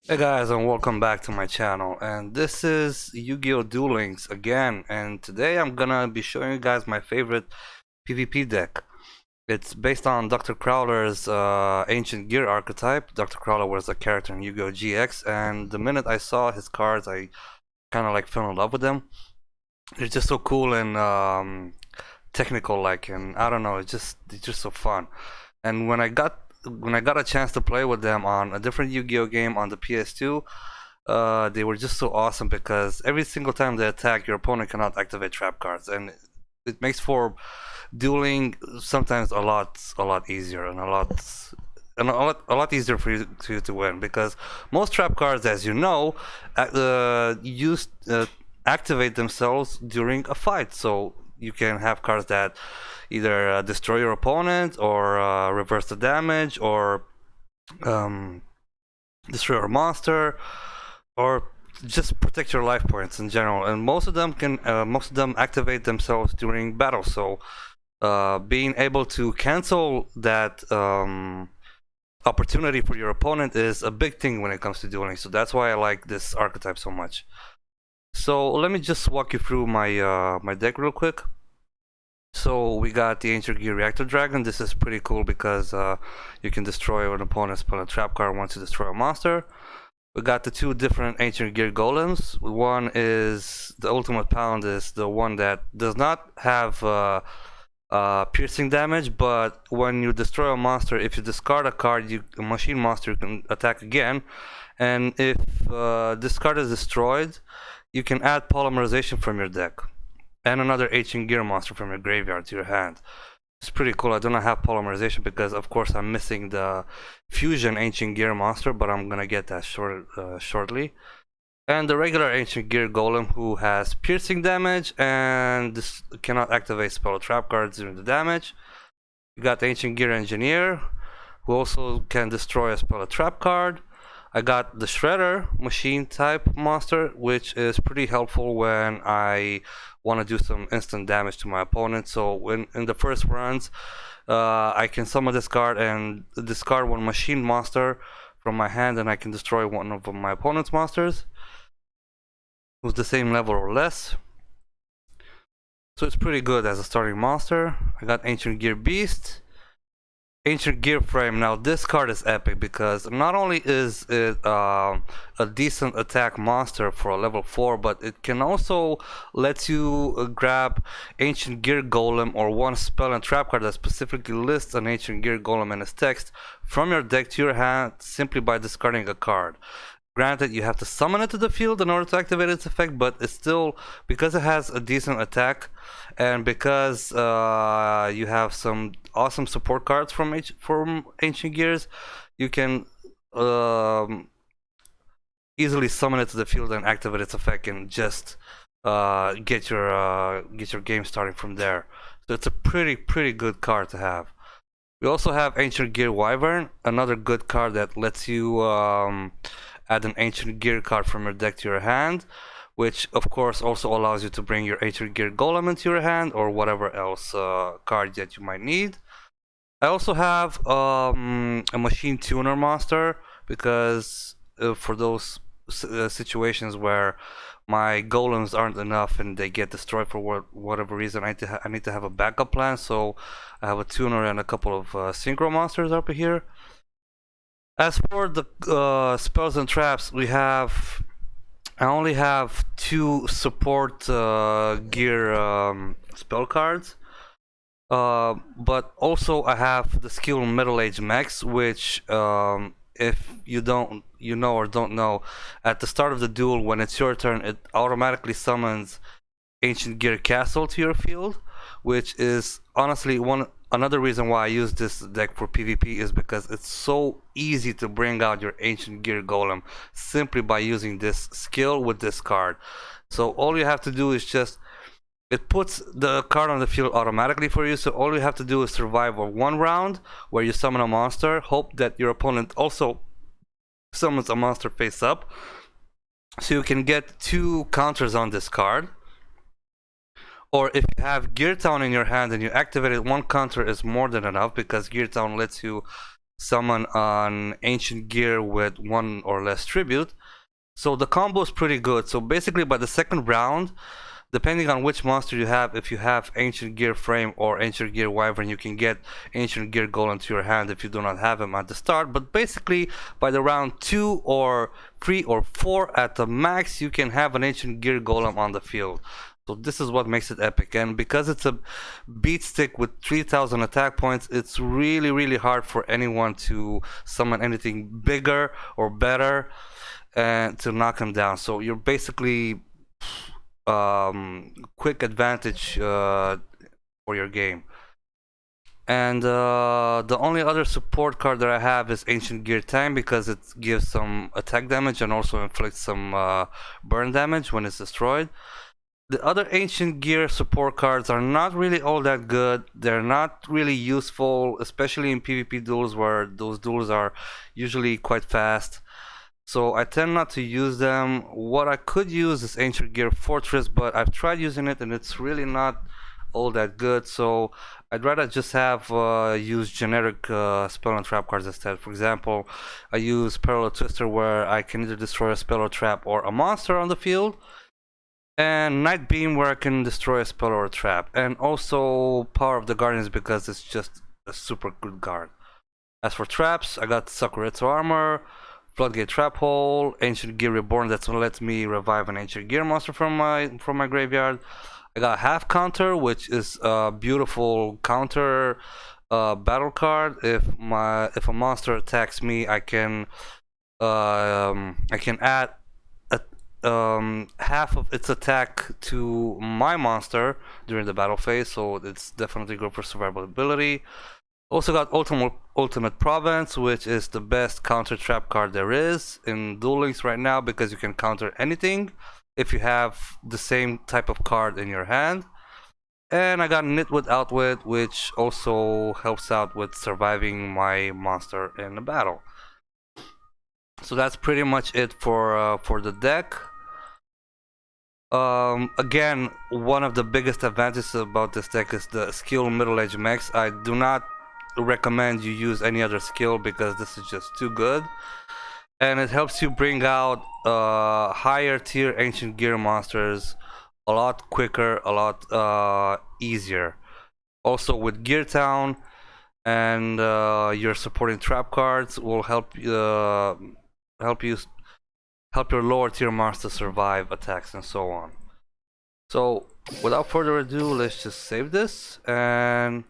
Hey guys, and welcome back to my channel, and this is Yu-Gi-Oh! Duel Links again, and today I'm gonna be showing you guys my favorite PvP deck. It's based on Dr. Crowler's Ancient Gear archetype. Dr. Crowler was a character in Yu-Gi-Oh! GX, and the minute I saw his cards, I kind of like fell in love with them. It's just so cool and technical, like, and I don't know, it's just so fun. And when I got a chance to play with them on a different Yu-Gi-Oh game on the PS2, they were just so awesome because every single time they attack, your opponent cannot activate trap cards, and it makes for dueling sometimes a lot easier and a lot easier for you to win because most trap cards, as you know, use activate themselves during a fight. So you can have cards that either destroy your opponent or reverse the damage or um, destroy your monster or just protect your life points in general. And most of them activate themselves during battle. So being able to cancel that opportunity for your opponent is a big thing when it comes to dueling. So that's why I like this archetype so much. So let me just walk you through my deck real quick. So we got the Ancient Gear Reactor Dragon. This is pretty cool because you can destroy an opponent's spell a trap card once you destroy a monster. We got the two different Ancient Gear Golems. One is the Ultimate Pound, is the one that does not have piercing damage, but when you destroy a monster, if you discard a card, a machine monster, you can attack again. And if this card is destroyed, you can add Polymerization from your deck and another Ancient Gear monster from your graveyard to your hand. It's pretty cool. I do not have Polymerization because, of course, I'm missing the Fusion Ancient Gear monster, but I'm gonna get that shortly. And the regular Ancient Gear Golem, who has piercing damage and this cannot activate spell or trap cards during the damage. You got Ancient Gear Engineer, who also can destroy a spell or trap card. I got the Shredder machine type monster, which is pretty helpful when I want to do some instant damage to my opponent. So in the first runs, I can summon this card and discard one machine monster from my hand, and I can destroy one of my opponent's monsters who's the same level or less. So it's pretty good as a starting monster. I got Ancient Gear Beast. Ancient Gear Frame. Now this card is epic because not only is it a decent attack monster for a level 4, but it can also let you grab Ancient Gear Golem or one spell and trap card that specifically lists an Ancient Gear Golem in its text from your deck to your hand simply by discarding a card. Granted, you have to summon it to the field in order to activate its effect, but it's still, because it has a decent attack and because you have some awesome support cards from Ancient Gears, you can easily summon it to the field and activate its effect and just get your game starting from there. So it's a pretty good card to have. We also have Ancient Gear Wyvern, another good card that lets you add an Ancient Gear card from your deck to your hand, which of course also allows you to bring your Ancient Gear Golem into your hand or whatever else card that you might need. I also have a Machine Tuner monster because for those situations where my golems aren't enough and they get destroyed for whatever reason, I need to have a backup plan. So I have a tuner and a couple of synchro monsters up here. As for the spells and traps, I only have two support gear spell cards. But also I have the skill Middle Age Mechs, which if you know or don't know, at the start of the duel, when it's your turn, it automatically summons Ancient Gear Castle to your field, which is honestly another reason why I use this deck for PvP, is because it's so easy to bring out your Ancient Gear Golem simply by using this skill with this card. So all you have to do is just, it puts the card on the field automatically for you, so all you have to do is survive one round where you summon a monster, hope that your opponent also summons a monster face up, so you can get two counters on this card. Or if you have Gear Town in your hand and you activate it, one counter is more than enough because Gear Town lets you summon an ancient gear with 1 or less tribute. So the combo is pretty good. So basically by the second round, depending on which monster you have, if you have Ancient Gear Frame or Ancient Gear Wyvern, you can get Ancient Gear Golem to your hand if you do not have him at the start. But basically, by the round 2 or 3 or 4 at the max, you can have an Ancient Gear Golem on the field. So this is what makes it epic. And because it's a beat stick with 3000 attack points, it's really, really hard for anyone to summon anything bigger or better and to knock him down. So you're basically quick advantage for your game. And the only other support card that I have is Ancient Gear Time, because it gives some attack damage and also inflicts some burn damage when it's destroyed. The other Ancient Gear support cards are not really all that good. They're not really useful, especially in PvP duels, where those duels are usually quite fast. So I tend not to use them. What I could use is Ancient Gear Fortress, but I've tried using it and it's really not all that good. So I'd rather just have use generic spell and trap cards instead. For example, I use Parallel Twister, where I can either destroy a spell or trap or a monster on the field, and Night Beam, where I can destroy a spell or a trap, and also Power of the Guardians, because it's just a super good card. As for traps, I got Sakuretsu Armor, Floodgate Trap Hole, Ancient Gear Reborn, that's what lets me revive an Ancient Gear monster from my graveyard. I got Half Counter, which is a beautiful counter battle card. If a monster attacks me, I can add half of its attack to my monster during the battle phase, so it's definitely good for survivability. Also got Ultimate Province, which is the best counter trap card there is in Duel Links right now, because you can counter anything if you have the same type of card in your hand. And I got Nitwit Outwit, which also helps out with surviving my monster in a battle. So that's pretty much it for the deck. Again, one of the biggest advantages about this deck is the skill middle-aged mechs. I do not recommend you use any other skill, because this is just too good, and it helps you bring out higher tier Ancient Gear monsters a lot quicker, a lot easier. Also with Gear Town and your supporting trap cards will help your lower tier monsters survive attacks and so on. So without further ado, let's just save this and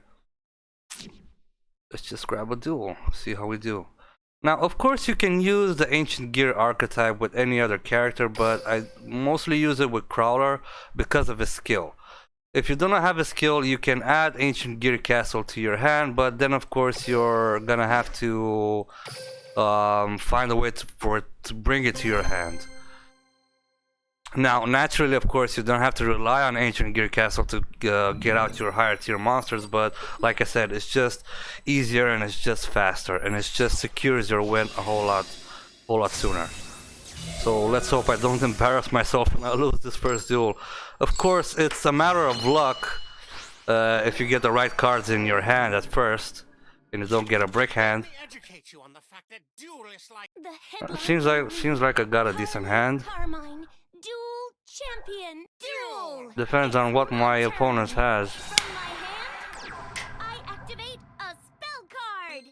let's just grab a duel, see how we do. Now, of course, you can use the Ancient Gear archetype with any other character, but I mostly use it with Crowler because of his skill. If you do not have a skill, you can add Ancient Gear Castle to your hand, but then of course you're gonna have to find a way for it to bring it to your hand. Now, naturally, of course, you don't have to rely on Ancient Gear Castle to get out your higher tier monsters, but like I said, it's just easier and it's just faster and it just secures your win a whole lot sooner. So let's hope I don't embarrass myself and I lose this first duel. Of course, it's a matter of luck if you get the right cards in your hand at first and you don't get a brick hand. Seems like I got a decent hand. Champion duel. Depends on what my opponent has. I activate a spell card.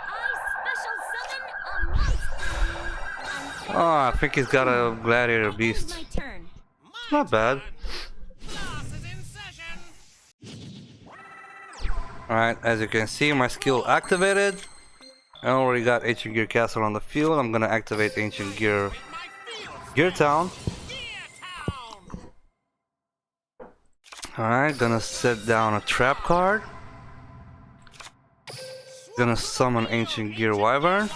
I special summon a monster. Oh, I think he's got a gladiator beast. Not bad. Alright, as you can see, my skill activated. I already got Ancient Gear Castle on the field. I'm gonna activate Ancient Gear Town. Alright, gonna set down a trap card. Gonna summon Ancient Gear Wyvern.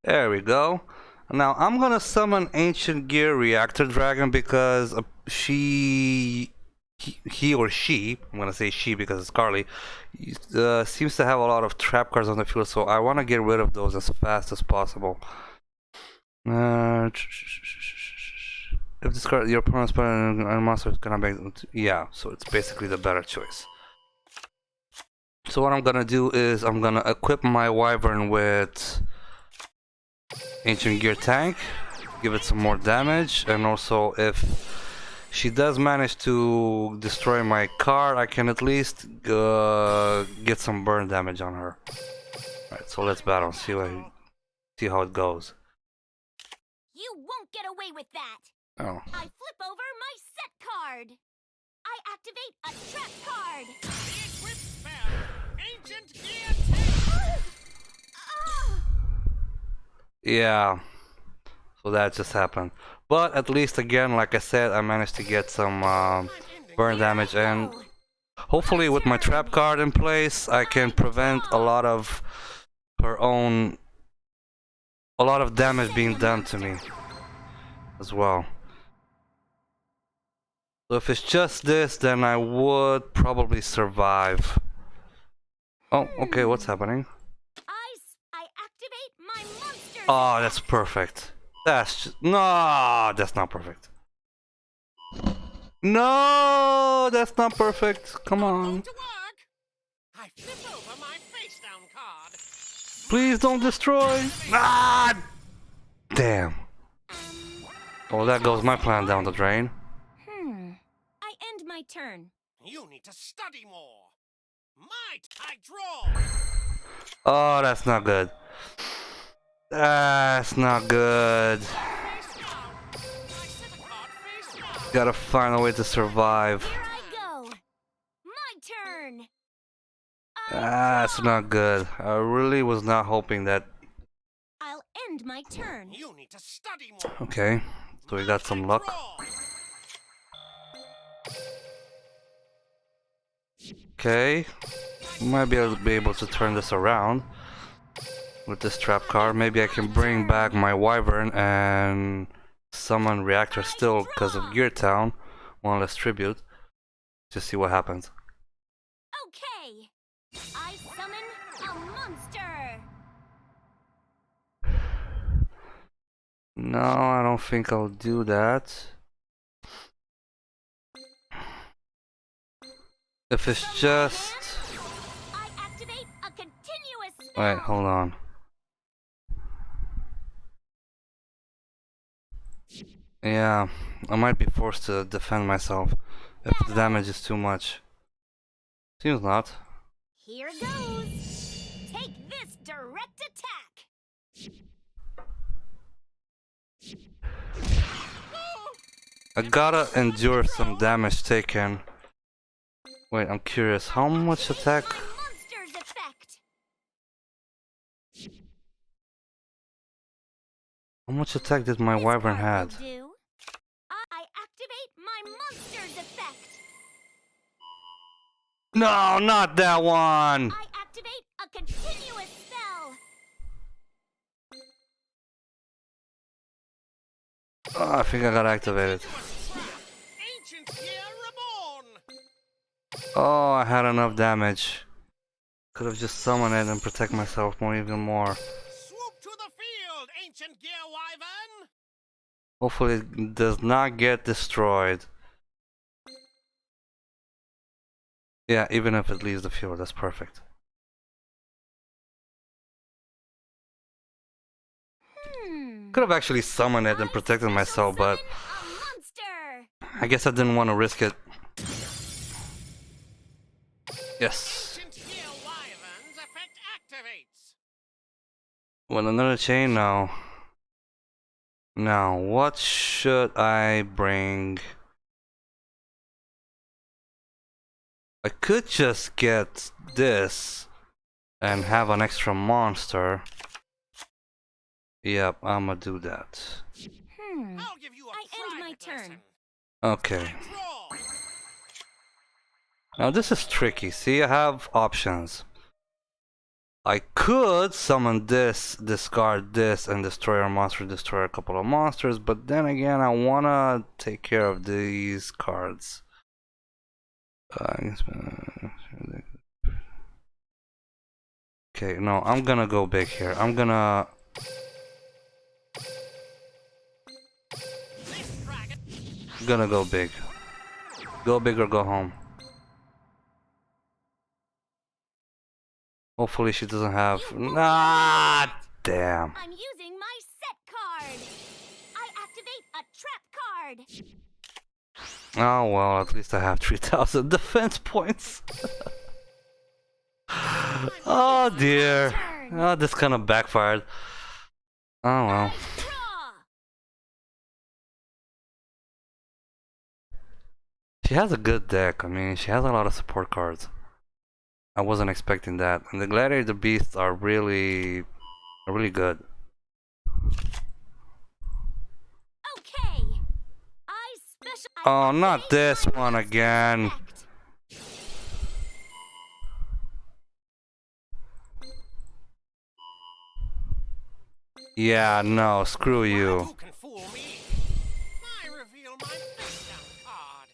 There we go. Now I'm gonna summon Ancient Gear Reactor Dragon because he or she, I'm gonna say she because it's Carly, seems to have a lot of trap cards on the field, so I want to get rid of those as fast as possible. If discard your opponent's player and monster is gonna make, yeah, so it's basically the better choice. So what I'm gonna do is I'm gonna equip my Wyvern with Ancient Gear Tank, give it some more damage, and also if she does manage to destroy my card, I can at least get some burn damage on her. Alright, so let's battle, see how it goes. You won't get away with that. Oh. I flip over my set card. I activate a trap card. Equip spell, Ancient Gear Tank. Yeah. So that just happened. But at least again, like I said, I managed to get some burn damage, and hopefully with my trap card in place, I can prevent a lot of damage being done to me as well. So if it's just this, then I would probably survive. Oh, okay, what's happening? I activate my monster. Oh, that's perfect. No, that's not perfect. No, that's not perfect. Come on. To work. I flip over my face down card. Please don't destroy. Ah! Damn. Well, that goes my plan down the drain. I end my turn. You need to study more. I draw. Oh, that's not good. That's not good. Face down. I set a card face down. Gotta find a way to survive. Here I go. My turn. That's not good. I really was not hoping that. I'll end my turn. You need to study more. Okay, so we got some luck. Draw. Okay, we might be able to turn this around with this trap card. Maybe I can bring back my Wyvern and summon Reactor still because of Gear Town. One less tribute. Just see what happens. Okay. I summon a monster. No, I don't think I'll do that. If it's just... I activate a continuous spell. Wait, hold on. Yeah, I might be forced to defend myself if the damage is too much. Seems not. Here goes. Take this direct attack. I gotta endure some damage taken. Wait, I'm curious. How much attack? My monster's effect. How much attack did my This Wyvern card had? will do. I activate my monster's effect. No, not that one. I activate a continuous spell. Oh, I think I got activated. Ancient Gear Reborn. Oh, I had enough damage. Could have just summoned it and protect myself even more. Swoop to the field, Ancient Gear Wyvern. Hopefully it does not get destroyed. Yeah, even if it leaves the field, that's perfect. Could have actually summoned it and protected myself, but A monster. I guess I didn't want to risk it. Yes. Ancient Gear Wyvern's effect activates. Well, another chain now. Now, what should I bring? I could just get this and have an extra monster. Yep, I'ma do that. I'll give you a I end my private turn. lesson. Okay. Draw. Now this is tricky. See, I have options. I could summon this, discard this, and destroy a monster, destroy a couple of monsters, but then again, I wanna take care of these cards. Okay, no, I'm gonna go big here. I'm gonna... This dragon. gonna go big. Go big or go home. Hopefully she doesn't have... Ah, damn. I'm using my set card. I activate a trap card. Oh well, at least I have 3,000 defense points. Oh dear. Oh, this kind of backfired. Oh well. Draw. She has a good deck. I mean, she has a lot of support cards. I wasn't expecting that. And the Gladiator Beasts are really good. Okay. Oh, not this one again. Yeah, no, screw you. Who can fool me? I reveal my face down card.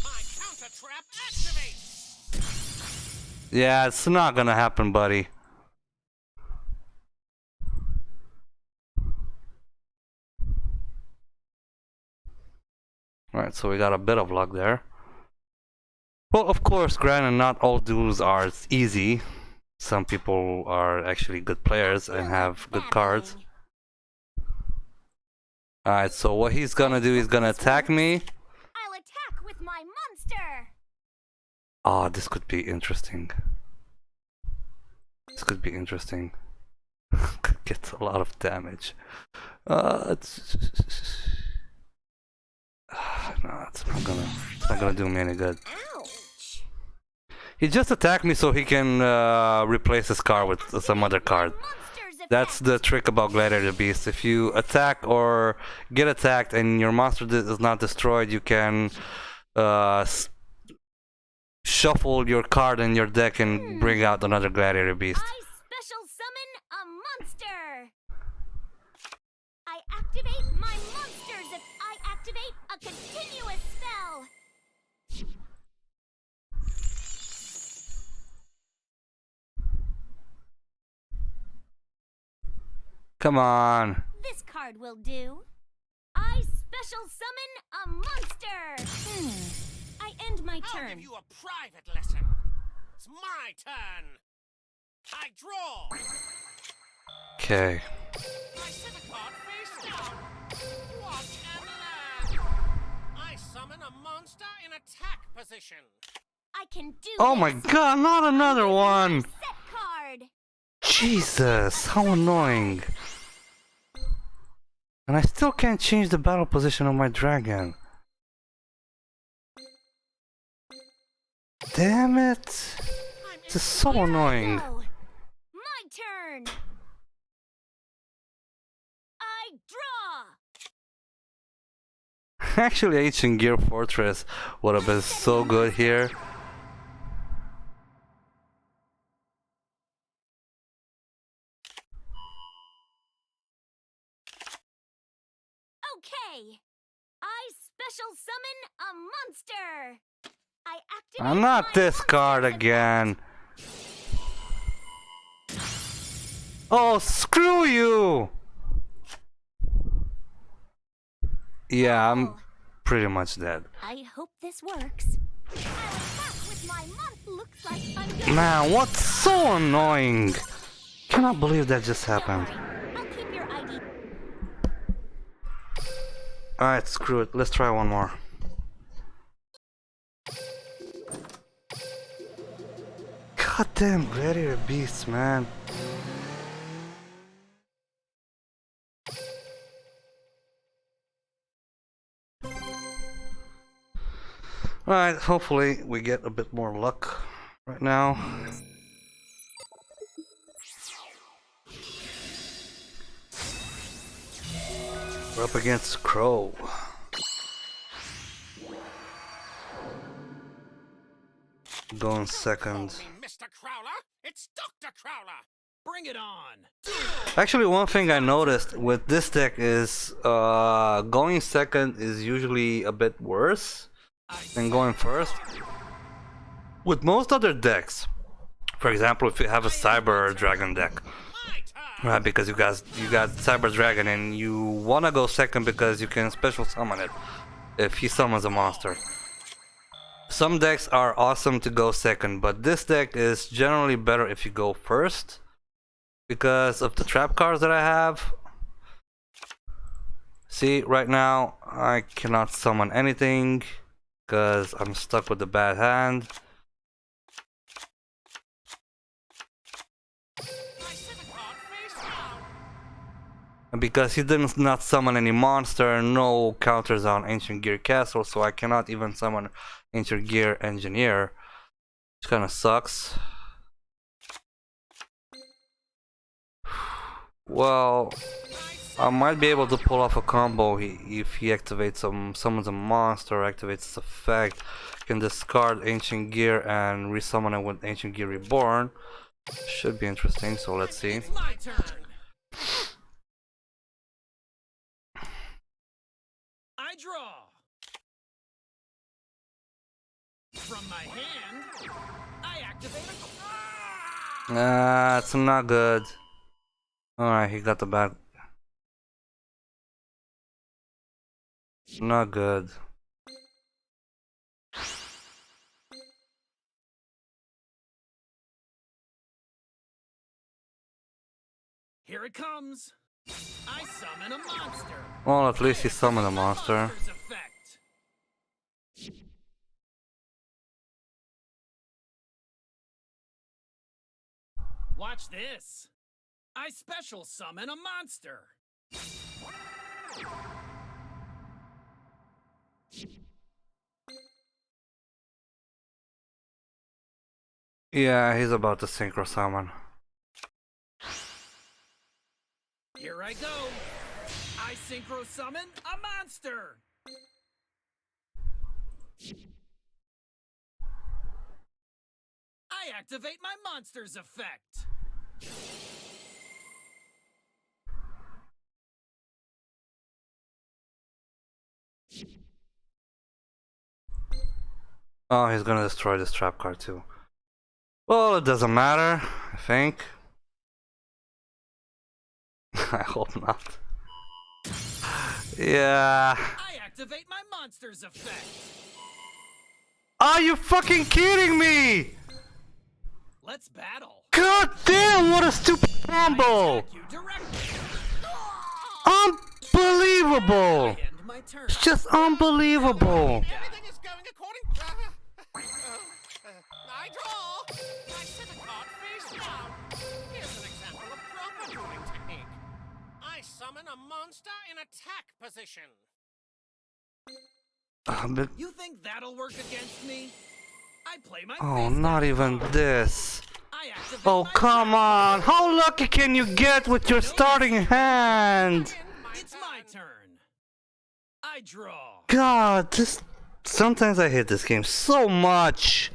My counter trap activates. Yeah, it's not gonna happen, buddy. Alright, so we got a bit of luck there. Well, of course, granted, not all duels are easy. Some people are actually good players and have good cards. Alright, so what he's gonna do, he's gonna attack me. I'll attack with my monster. Oh, this could be interesting. This could be interesting. Could get a lot of damage. No, it's not gonna do me any good. Ouch. He just attacked me so he can replace his card with some other card. That's the trick about Gladiator Beast. If you attack or get attacked and your monster is not destroyed, you can shuffle your card in your deck and bring out another Gladiator Beast. I special summon a monster. I activate my monsters if I activate a continuous spell. Come on. This card will do. I special summon a monster. I end my I'll turn. give you a private lesson. It's my turn. I draw. Okay. I set a card face down. Watch and learn. I summon a monster in attack position. I can do Oh my this. god, not another one! Set card. Jesus, how annoying. And I still can't change the battle position of my dragon. Damn it! This is so annoying. Go. My turn. I draw. Actually, Ancient Gear Fortress would have been so good here. Okay. I special summon a monster. I activate I'm not my this card monsters again. Oh, screw you! Yeah, I'm pretty much dead. I hope this works. I'll attack with my looks like I'm good. Man, what's so annoying? Cannot believe that just happened. I'll keep your ID. Alright, screw it. Let's try one more. Goddamn Gladiator Beasts, man. Alright, hopefully we get a bit more luck right now. We're up against Crow. Going second. Call me Mr. Crowler. It's Dr. Crowler. Bring it on. Actually, one thing I noticed with this deck is going second is usually a bit worse than going first. With most other decks, for example, if you have a Cyber Dragon deck, My turn. right, because you got Cyber Dragon and you wanna go second because you can special summon it. if he summons a monster. Some decks are awesome to go second, but this deck is generally better if you go first because of the trap cards that I have. See, right now I cannot summon anything because I'm stuck with the bad hand. And because he did not summon any monster, no counters on Ancient Gear Castle, so I cannot even summon Ancient Gear Engineer, which kind of sucks. Well, I might be able to pull off a combo if he activates summons a monster, activates its effect, can discard Ancient Gear and resummon it with Ancient Gear Reborn. Should be interesting, so let's see. It's my turn. I draw. From my hand, I activate a... That's not good. Alright, he got the bad. Not good. Here it comes. I summon a monster. Well, at least he summoned a monster. Monster's effect. Watch this. I special summon a monster. Yeah, he's about to synchro summon. Here I go. I synchro summon a monster. I activate my monster's effect. Oh, he's gonna destroy this trap card too. Well, it doesn't matter, I think. I hope not. Yeah. I activate my monster's effect. Are you fucking kidding me? Let's battle. God damn, what a stupid combo! Attack you directly. Unbelievable! I end my turn. It's just unbelievable. Everything is going according. I draw. I set a card face down. Here's an example of proper dueling technique. I summon a monster in attack position. But, You think that'll work against me? I play my oh, face not down even card. this. I activate Oh, my come trap on. card. How lucky can you get with your starting hand? It's my turn. I draw. God, this. Sometimes I hate this game so much.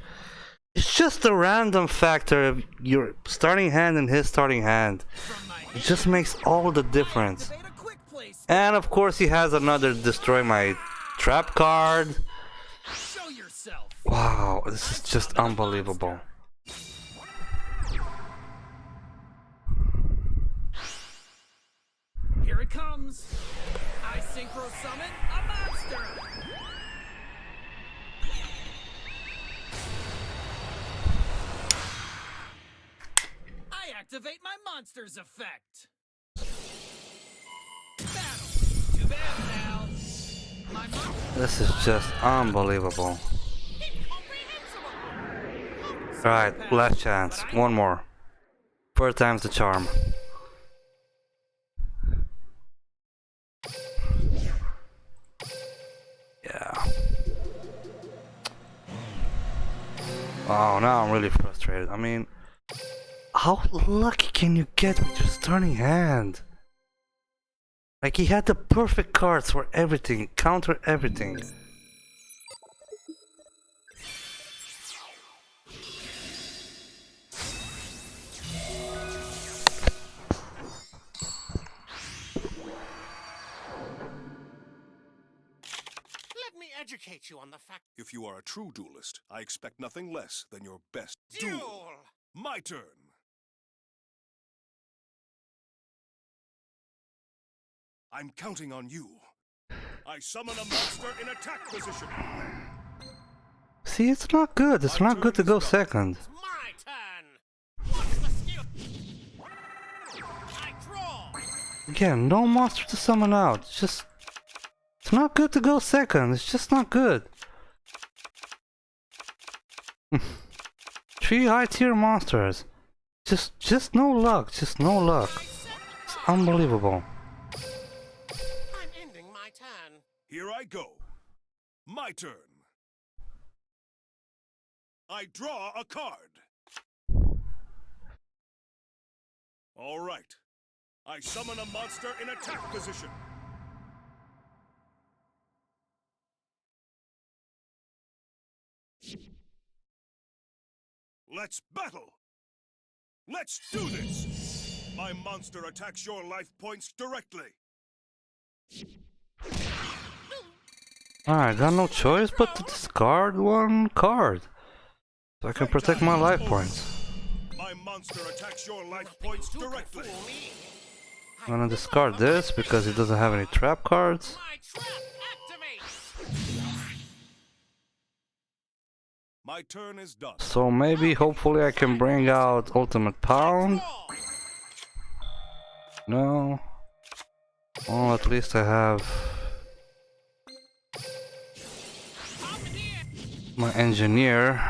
It's just a random factor of your starting hand and his starting hand. From my It just makes all the difference. activate a quick play spell. And of course, he has another destroy my trap card. Show yourself. Wow, this is just unbelievable. Here it comes. I synchro summon a monster. I activate my monster's effect. Battle. Too bad, pal. My monster. This is just unbelievable. Alright, last chance. One more. Third time's the charm. Yeah. Oh, now I'm really frustrated. I mean, how lucky can you get with your starting hand? Like, he had the perfect cards for everything, counter everything. Let me educate you on the fact. If you are a true duelist, I expect nothing less than your best Duel. duel. My turn. I'm counting on you. I summon a monster in attack position. See, it's not good. It's not good to go second. It's my turn. What's the skill? I draw. Again, no monster to summon out. It's not good to go second. It's just not good. 3 high tier monsters. Just no luck. Just no luck. It's unbelievable. I'm ending my turn. Here I go. My turn. I draw a card. All right. I summon a monster in attack position. Let's battle. Let's do this. My monster attacks your life points directly. Alright, got no choice but to discard 1 card. So I can protect my life points. My monster attacks your life points directly. I'm gonna discard this because it doesn't have any trap cards. My trap activates. My turn is done. So maybe, hopefully I can bring out Ultimate Pound. Draw. No. Well, at least I have Up here. my Engineer.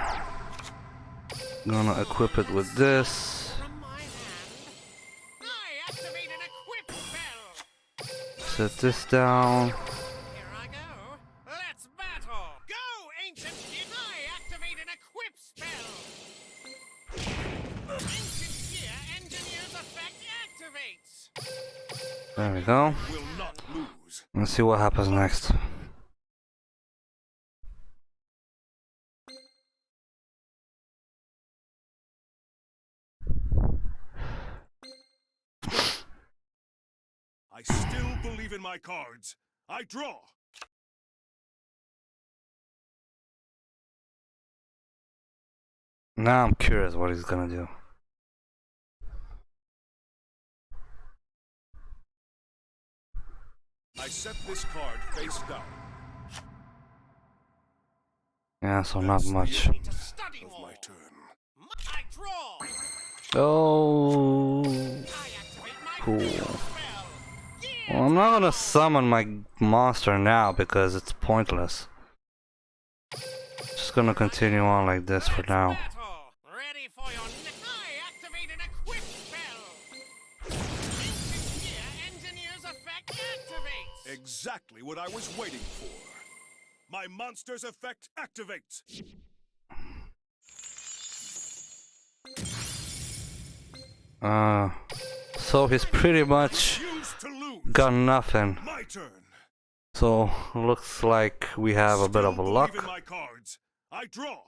Gonna equip it with this. From my hand, I activate an equip spell. Set this down. Here I go. Let's battle. Go, ancient gear. I activate an equip spell. Ancient gear engineer's effect activates. There we go. Will not lose. Let's see what happens next. I still believe in my cards. I draw. Now I'm curious what he's gonna do. I set this card face down. Yeah, so not much. Need to study Of more. my turn. I draw. Oh, I activate my cool. field spell. Yeah. Well, I'm not gonna summon my monster now because it's pointless. Just gonna continue on like this for now. Battle. Ready for your I activate an equip spell. Ancient gear engineer's effect activates. Exactly what I was waiting for. My monster's effect activates. So he's pretty much Refuse to lose. got nothing. My turn. So looks like we have a bit of Still luck. believe in my cards. I draw.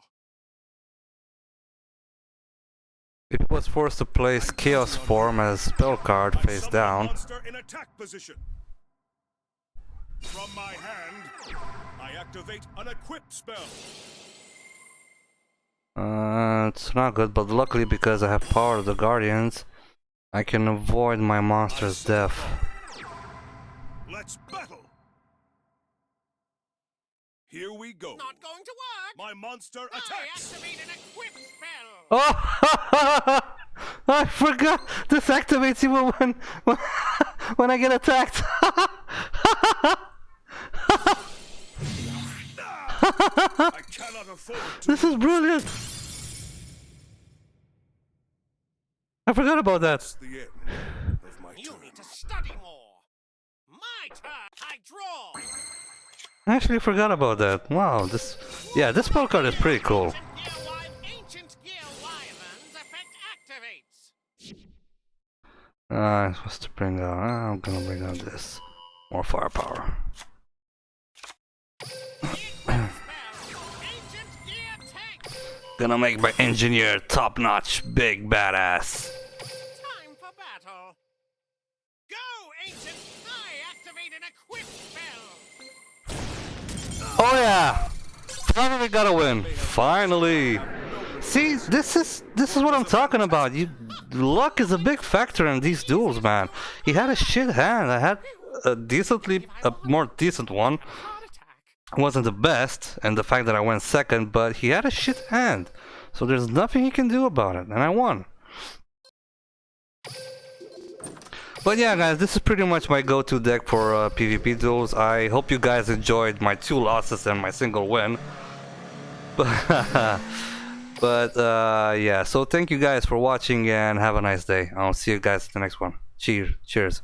If he was forced to place Chaos Form as spell card I face summon a down. monster in attack position. From my hand, I activate an equip spell. It's not good, but luckily because I have Power of the Guardians, I can avoid my monster's death. Let's battle. Here we go. Not going to work. My monster I attacks. activate an equip spell. Oh! I forgot! This activates even when I get attacked! I cannot afford to. This is brilliant! I forgot about that. That's the end of my You turn. need to study more. My turn. I draw. I actually forgot about that. Wow, this spell card is pretty cool. Ancient Gear Wyvern's effect activates. I'm supposed to bring out. I'm gonna bring out this. More firepower. Spell. Ancient Gear Tank. Gonna make my engineer top notch, big badass. Time for battle. Go, Ancient. I activate an equip spell. Oh yeah! Finally got a win. Finally. See, this is what I'm talking about. Luck is a big factor in these duels, man. He had a shit hand. a decently, a more decent one. Heart attack. Wasn't the best, and the fact that I went second, but he had a shit hand. So there's nothing he can do about it, and I won. But yeah, guys, this is pretty much my go-to deck for PvP duels. I hope you guys enjoyed my 2 losses and my single win. But yeah, so thank you guys for watching and have a nice day. I'll see you guys in the next one. Cheers.